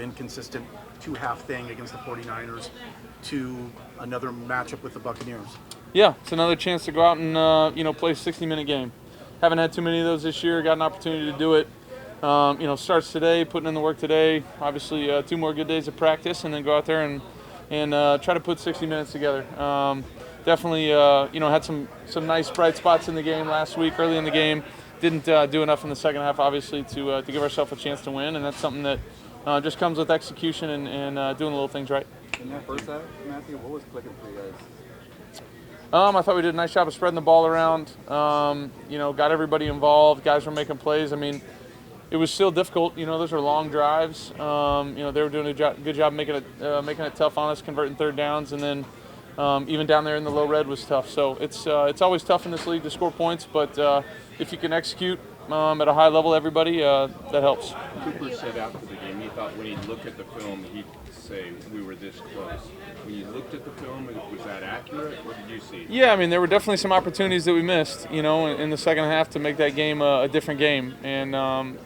inconsistent two-half thing against the 49ers to another matchup with the Buccaneers. Yeah, it's another chance to go out and play a 60-minute game. Haven't had too many of those this year. Got an opportunity to do it. Starts today, putting in the work today. Obviously, 2 more good days of practice, and then go out there and try to put 60 minutes together. Definitely, had some nice bright spots in the game last week, early in the game. Didn't do enough in the second half, obviously, to give ourselves a chance to win, and that's something that just comes with execution and doing little things right. In that first half, Matthew, what was clicking for you guys? I thought we did a nice job of spreading the ball around. Got everybody involved. Guys were making plays. I mean, it was still difficult. Those are long drives. They were doing a good job making it tough on us, converting third downs, and then even down there in the low red was tough. So it's always tough in this league to score points, but if you can execute at a high level, everybody, that helps. Cooper said after the game he thought when he looked at the film he'd say we were this close. When you looked at the film, was that accurate? What did you see? Yeah, I mean, there were definitely some opportunities that we missed, in the second half to make that game a different game. And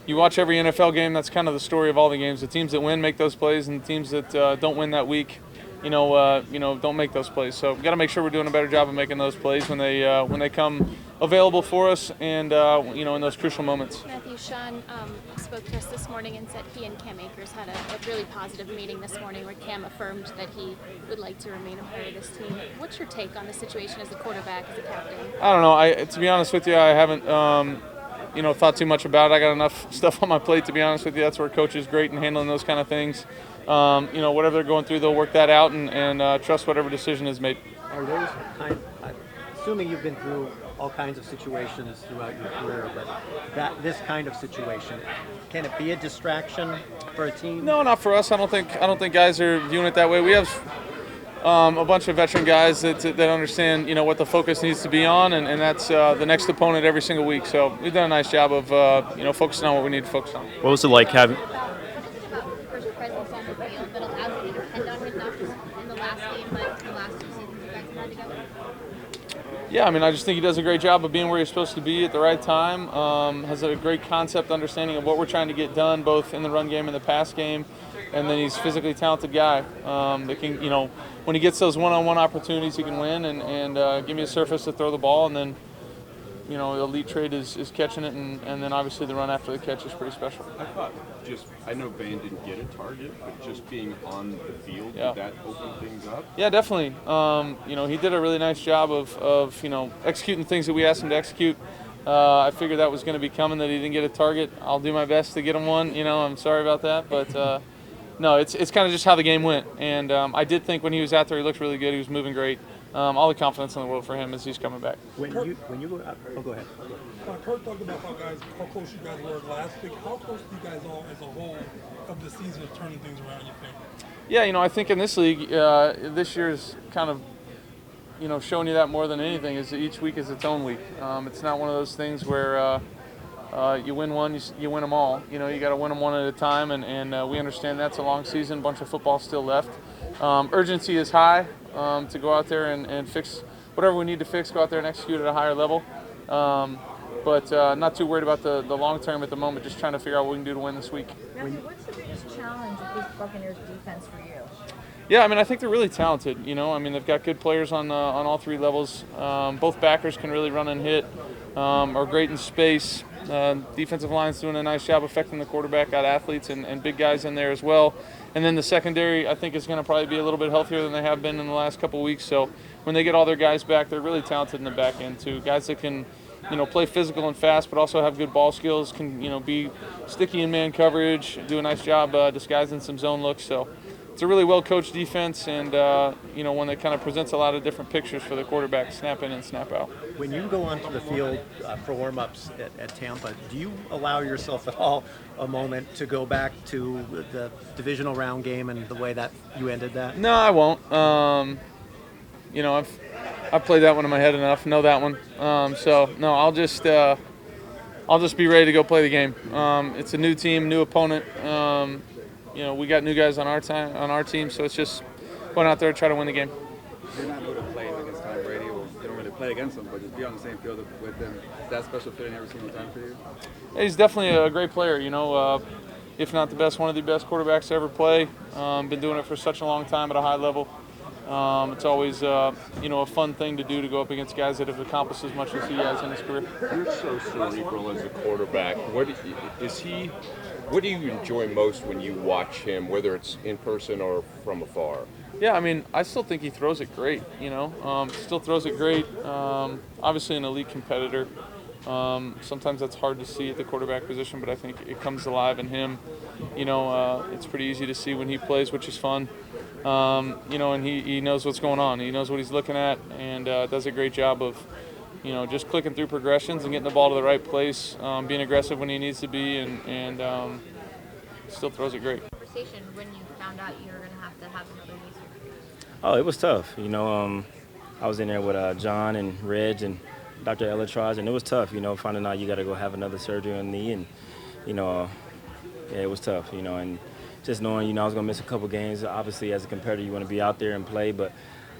you watch every NFL game, that's kind of the story of all the games. The teams that win make those plays, and the teams that don't win that week, don't make those plays. So we've got to make sure we're doing a better job of making those plays when they come available for us and, in those crucial moments. Matthew, Sean spoke to us this morning and said he and Cam Akers had a really positive meeting this morning where Cam affirmed that he would like to remain a part of this team. What's your take on the situation as a quarterback, as a captain? I don't know. To be honest with you, I haven't thought too much about it. I got enough stuff on my plate, to be honest with you. That's where coach is great in handling those kind of things. Whatever they're going through, they'll work that out and trust whatever decision is made. Are those assuming you've been through all kinds of situations throughout your career, but this kind of situation, can it be a distraction for a team? No, not for us. I don't think guys are viewing it that way. We have a bunch of veteran guys that understand what the focus needs to be on, and that's the next opponent every single week. So we've done a nice job of focusing on what we need to focus on. What was it like having? Your presence on the field that allows you to depend on him, not just in the last game, but the last 2 seasons you guys have had together? Yeah, I mean, I just think he does a great job of being where he's supposed to be at the right time. Has a great concept, understanding of what we're trying to get done, both in the run game and the pass game. And then he's a physically talented guy that can, when he gets those one-on-one opportunities, he can win and give me a surface to throw the ball. And then, the elite trait is catching it, and then obviously the run after the catch is pretty special. I know Van didn't get a target, but just being on the field, Yeah. did that open things up? Yeah, definitely. He did a really nice job of executing things that we asked him to execute. I figured that was going to be coming, that he didn't get a target. I'll do my best to get him one. I'm sorry about that, but no, it's kind of just how the game went. And I did think when he was out there, he looked really good. He was moving great. All the confidence in the world for him as he's coming back. When you go go ahead. Kurt talked about how close you guys were last week. How close do you guys all, as a whole, of the season of turning things around, you think? Yeah, I think in this league, this year's kind of, showing you that more than anything, is each week is its own week. It's not one of those things where you win one, you win them all. You got to win them one at a time, and we understand that's a long season, a bunch of football still left. Urgency is high to go out there and fix whatever we need to fix, go out there and execute at a higher level. But not too worried about the long term at the moment, just trying to figure out what we can do to win this week. What's the biggest challenge of this Buccaneers defense for you? Yeah, I mean, I think they're really talented. They've got good players on all 3 levels. Both backers can really run and hit, are great in space. Defensive line's doing a nice job affecting the quarterback, got athletes and big guys in there as well. And then the secondary, I think, is going to probably be a little bit healthier than they have been in the last couple of weeks. So when they get all their guys back, they're really talented in the back end too. Guys that can, play physical and fast, but also have good ball skills, can, be sticky in man coverage, do a nice job disguising some zone looks. So it's a really well-coached defense, and one that kind of presents a lot of different pictures for the quarterback, snap in and snap out. When you go onto the field for warm-ups at Tampa, do you allow yourself at all a moment to go back to the divisional round game and the way that you ended that? No, I won't. I've played that one in my head enough, know that one. So no, I'll just be ready to go play the game. It's a new team, new opponent. We got new guys on our team, so it's just going out there and try to win the game. You're not new to playing against Tom Brady, or you don't really play against him, but just be on the same field with him. Is that special feeling every single time for you? Yeah, he's definitely a great player. if not the best, one of the best quarterbacks to ever play. Been doing it for such a long time at a high level. It's always, a fun thing to do, to go up against guys that have accomplished as much as he has in his career. You're so cerebral as a quarterback. What do you enjoy most when you watch him, whether it's in person or from afar? Yeah, I mean, I still think he throws it great, still throws it great. Obviously an elite competitor. Sometimes that's hard to see at the quarterback position, but I think it comes alive in him. It's pretty easy to see when he plays, which is fun. And he knows what's going on. He knows what he's looking at, and does a great job of, just clicking through progressions and getting the ball to the right place, being aggressive when he needs to be, and still throws it great. Conversation when you found out you were going to have another knee surgery? Oh, it was tough. I was in there with John and Reg and Dr. Elatraj, and it was tough, finding out you got to go have another surgery on the knee, and, it was tough, and just knowing, I was going to miss a couple games. Obviously, as a competitor, you want to be out there and play, but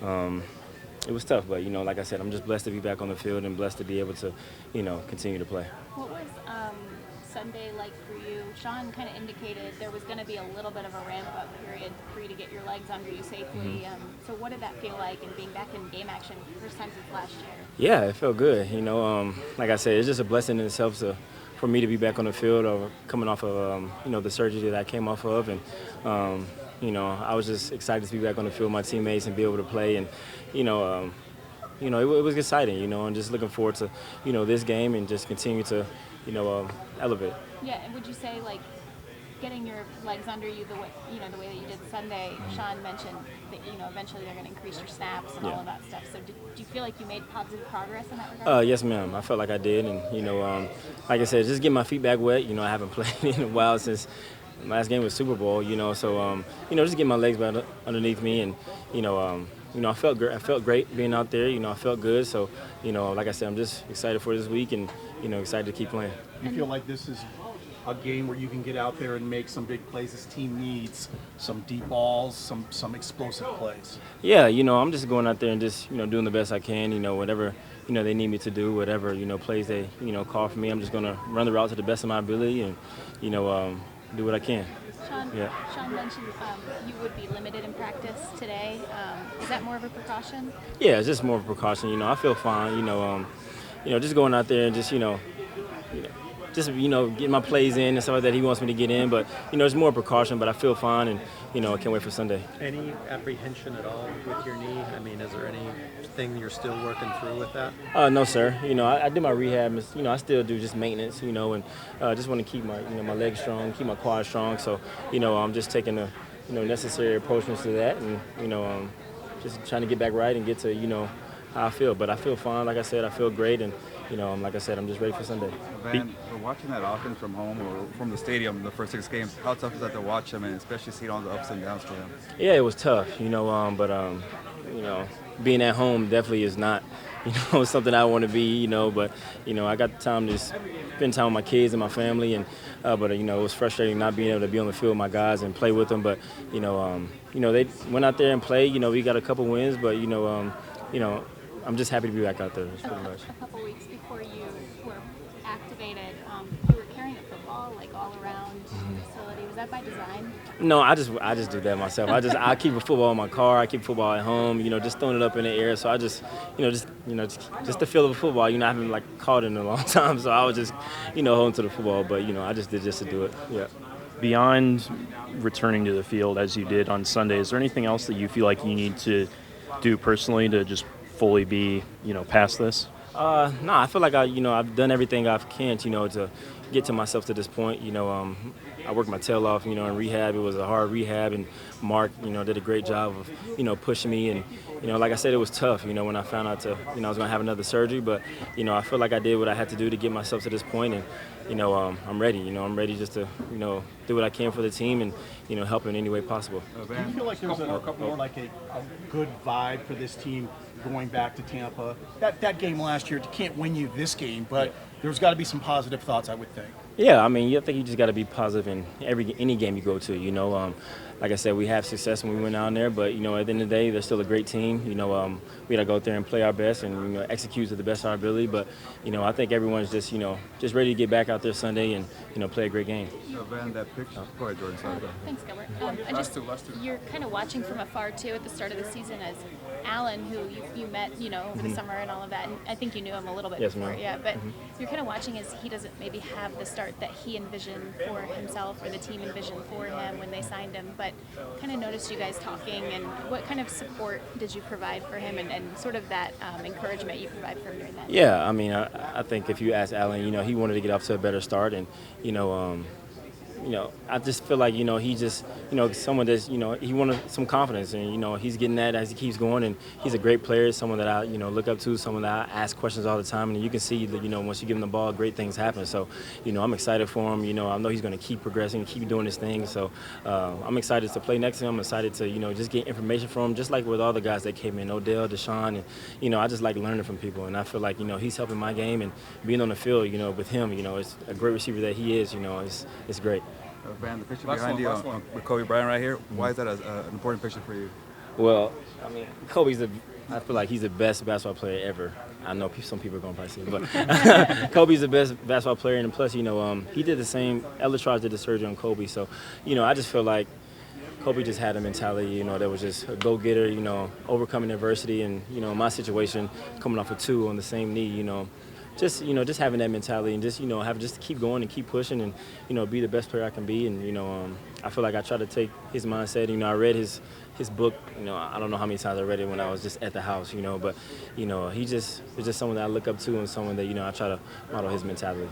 it was tough. But, like I said, I'm just blessed to be back on the field and blessed to be able to, continue to play. What was Sunday like for you? Sean kind of indicated there was going to be a little bit of a ramp-up period for you to get your legs under you safely. So what did that feel like, and being back in game action first time since last year? Yeah, it felt good. Like I said, it's just a blessing in itself for me to be back on the field, or coming off of the surgery that I came off of, and I was just excited to be back on the field with my teammates and be able to play, and it was exciting, and just looking forward to this game and just continue to elevate. Yeah, and would you say, like, getting your legs under you the way that you did Sunday? Sean mentioned that eventually they're going to increase your snaps and all of that stuff. So do you feel like you made positive progress in that regard? Yes, ma'am. I felt like I did, and like I said, just getting my feet back wet. I haven't played in a while since last game was Super Bowl. So just getting my legs back underneath me, and I felt great. I felt great being out there. I felt good. So like I said, I'm just excited for this week, and excited to keep playing. You feel like this is a game where you can get out there and make some big plays this team needs, some deep balls, some explosive plays? Yeah, I'm just going out there and just, doing the best I can, whatever, they need me to do, whatever, plays they, call for me. I'm just going to run the route to the best of my ability and, do what I can. Sean mentioned you would be limited in practice today. Is that more of a precaution? Yeah, it's just more of a precaution. I feel fine, just going out there and just, just getting my plays in and stuff like that he wants me to get in, but it's more precaution. But I feel fine, and I can't wait for Sunday. Any apprehension at all with your knee? I mean, is there anything you're still working through with that? No, sir. I did my rehab. I still do just maintenance. And just want to keep my my legs strong, keep my quads strong. So I'm just taking the necessary approaches to that, and just trying to get back right and get to how I feel. But I feel fine. Like I said, I feel great, and like I said, I'm just ready for Sunday. Van, watching that offense from home or from the stadium the first 6 games, how tough is that to watch them, and especially seeing all the ups and downs for them? Yeah, it was tough, but being at home definitely is not, something I want to be, but I got the time to spend time with my kids and my family, and but it was frustrating not being able to be on the field with my guys and play with them. But they went out there and played. We got a couple wins, but I'm just happy to be back out there. Pretty much. A couple weeks before you were activated, you were carrying a football like all around the facility. Was that by design? No, I just do that myself. I keep a football in my car. I keep football at home. Just throwing it up in the air. So I just the feel of a football. I haven't caught it in a long time. So I was just holding to the football. But I just did just to do it. Yeah. Beyond returning to the field as you did on Sunday, is there anything else that you feel like you need to do personally to just fully be, past this? No, I feel like I've done everything I can, to get to myself to this point. I worked my tail off, in rehab. It was a hard rehab, and Mark, did a great job of, pushing me. And, like I said, it was tough, when I found out I was going to have another surgery. But, I feel like I did what I had to do to get myself to this point. And, I'm ready. I'm ready just to, do what I can for the team and, help in any way possible. Do you feel like there's more like a good vibe for this team going back to Tampa? That game last year can't win you this game, but there's got to be some positive thoughts, I would think. Yeah, I mean, I think you just got to be positive in any game you go to. Like I said, we have success when we went down there, but at the end of the day, they're still a great team. We got to go out there and play our best and execute to the best of our ability. But I think everyone's just just ready to get back out there Sunday and play a great game. So, Van, that picture. Go ahead, Jordan. Sorry. Thanks, Gilbert. You're kind of watching from afar too at the start of the season as Allen, who you met, over the summer and all of that. And I think you knew him a little bit Yes, before, ma'am. yeah. But you're kind of watching as he doesn't maybe have the start that he envisioned for himself or the team envisioned for him when they signed him. But kind of noticed you guys talking, and what kind of support did you provide for him, and sort of that encouragement you provide for him during that? Yeah, I mean, I think if you ask Allen, he wanted to get off to a better start, and I just feel like he just someone that's he wanted some confidence, and he's getting that as he keeps going, and he's a great player, someone that I look up to, someone that I ask questions all the time, and you can see that once you give him the ball, great things happen. So I'm excited for him. I know he's going to keep progressing, keep doing his thing. So I'm excited to play next to him. I'm excited to just get information from him, just like with all the guys that came in, Odell, Deshaun, and I just like learning from people, and I feel like he's helping my game, and being on the field with him, it's a great receiver that he is. It's great. Van, the picture behind you with Kobe Bryant right here. Why is that an important picture for you? Well, I mean, I feel like he's the best basketball player ever. I know some people are going to probably see it, but Kobe's the best basketball player, and plus, he did the same. Elatraj did the surgery on Kobe, so I just feel like Kobe just had a mentality, that was just a go-getter, overcoming adversity, and my situation, coming off of 2 on the same knee, just having that mentality, and just to keep going and keep pushing, and be the best player I can be. And I feel like I try to take his mindset. I read his book. I don't know how many times I read it when I was just at the house. But he's just someone that I look up to, and someone that I try to model his mentality.